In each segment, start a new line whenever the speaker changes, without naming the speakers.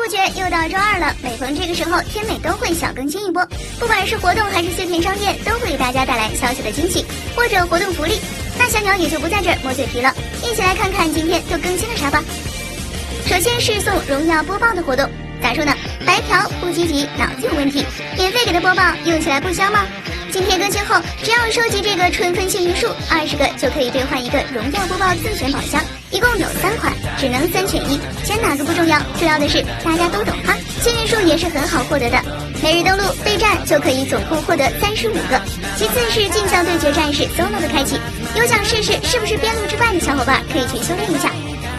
觉又到周二了，每逢这个时候，天美都会小更新一波，不管是活动还是碎片商店，都会给大家带来小小的惊喜或者活动福利。那小鸟也就不在这儿磨嘴皮了，一起来看看今天都更新了啥吧。首先是送荣耀播报的活动，咋说呢？白嫖不积极，脑子有问题，免费给的播报用起来不香吗？今天更新后，只要收集这个春分幸运树20个，就可以兑换一个荣耀播报自选宝箱，一共有3款，只能3选1，选哪个不重要，重要的是大家都懂哈。幸运树也是很好获得的，每日登录备战就可以总共获得35个。其次是镜像对决战士 solo 的开启，有想试试是不是边路之败的小伙伴可以去修炼一下。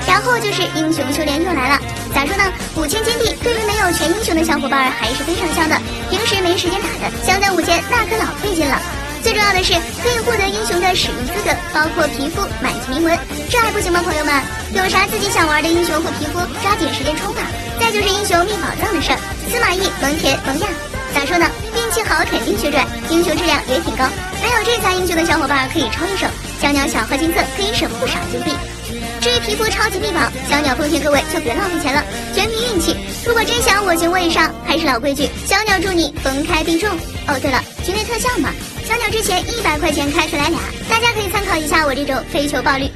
然后就是英雄修炼又来了，咋说呢？5000金币对于没有全英雄的小伙伴还是非常香的，平时没时间打的，想攒5000那可老费劲了。最重要的是可以获得英雄的使用资格，包括皮肤、满级铭文，这还不行吗？朋友们，有啥自己想玩的英雄或皮肤，抓紧时间冲吧。再就是英雄觅宝藏的事儿，司马懿、蒙恬、蒙亚，咋说呢？运气好肯定血赚，英雄质量也挺高，没有这仨英雄的小伙伴可以抽一手，小鸟小氪金册可以省不少金币。至于皮肤超级必宝，小鸟奉劝各位就别浪费钱了，全凭运气。如果真想我行我也上，还是老规矩，小鸟祝你逢开必中。哦对了，局内特效嘛，小鸟之前100块钱开出来俩，大家可以参考一下我这种非求爆率。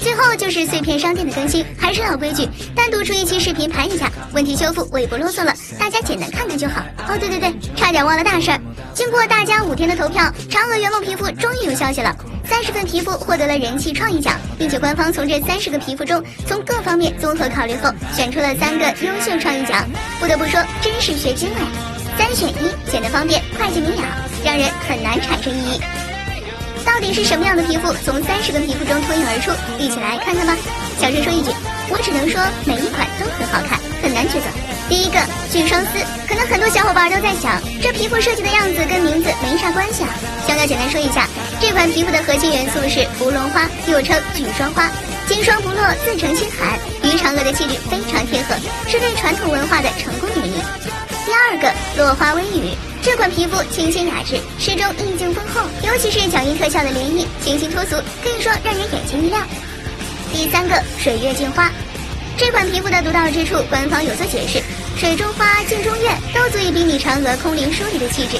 最后就是碎片商店的更新，还是老规矩，单独出一期视频盘一下，问题修复我也不啰嗦了，大家简单看看就好。哦对，差点忘了大事儿，经过大家5天的投票，嫦娥圆梦皮肤终于有消息了。30份皮肤获得了人气创意奖，并且官方从这30个皮肤中，从各方面综合考虑后，选出了3个优秀创意奖。不得不说，真是学精了呀！3选1，显得方便，快捷明了，让人很难产生异议。到底是什么样的皮肤从30个皮肤中脱颖而出？一起来看看吧。小声说一句，我只能说每一款都很好看，很难抉择。第一个巨双丝，可能很多小伙伴都在想，这皮肤设计的样子跟名字没啥关系啊。小鸟简单说一下，这款皮肤的核心元素是芙蓉花，又称巨双花，金双不落，自成清寒，与嫦娥的气质非常贴合，是对传统文化的成功演绎。第二个落花微雨，这款皮肤清新雅致，始终意境丰厚，尤其是脚印特效的涟漪，清新脱俗，可以说让人眼睛一亮。第三个水月镜花，这款皮肤的独到之处，官方有所解释，水中花、镜中月都足以比拟嫦娥空灵疏离的气质。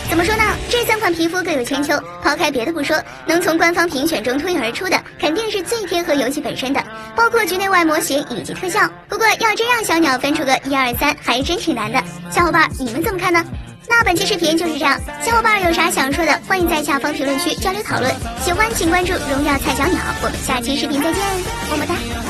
怎么说呢？这3款皮肤各有千秋，抛开别的不说，能从官方评选中脱颖而出的，肯定是最贴合游戏本身的，包括局内外模型以及特效。不过要真让小鸟分出个1、2、3，还真挺难的。小伙伴，你们怎么看呢？那本期视频就是这样，小伙伴有啥想说的，欢迎在下方评论区交流讨论。喜欢请关注荣耀菜小鸟，我们下期视频再见，么么哒。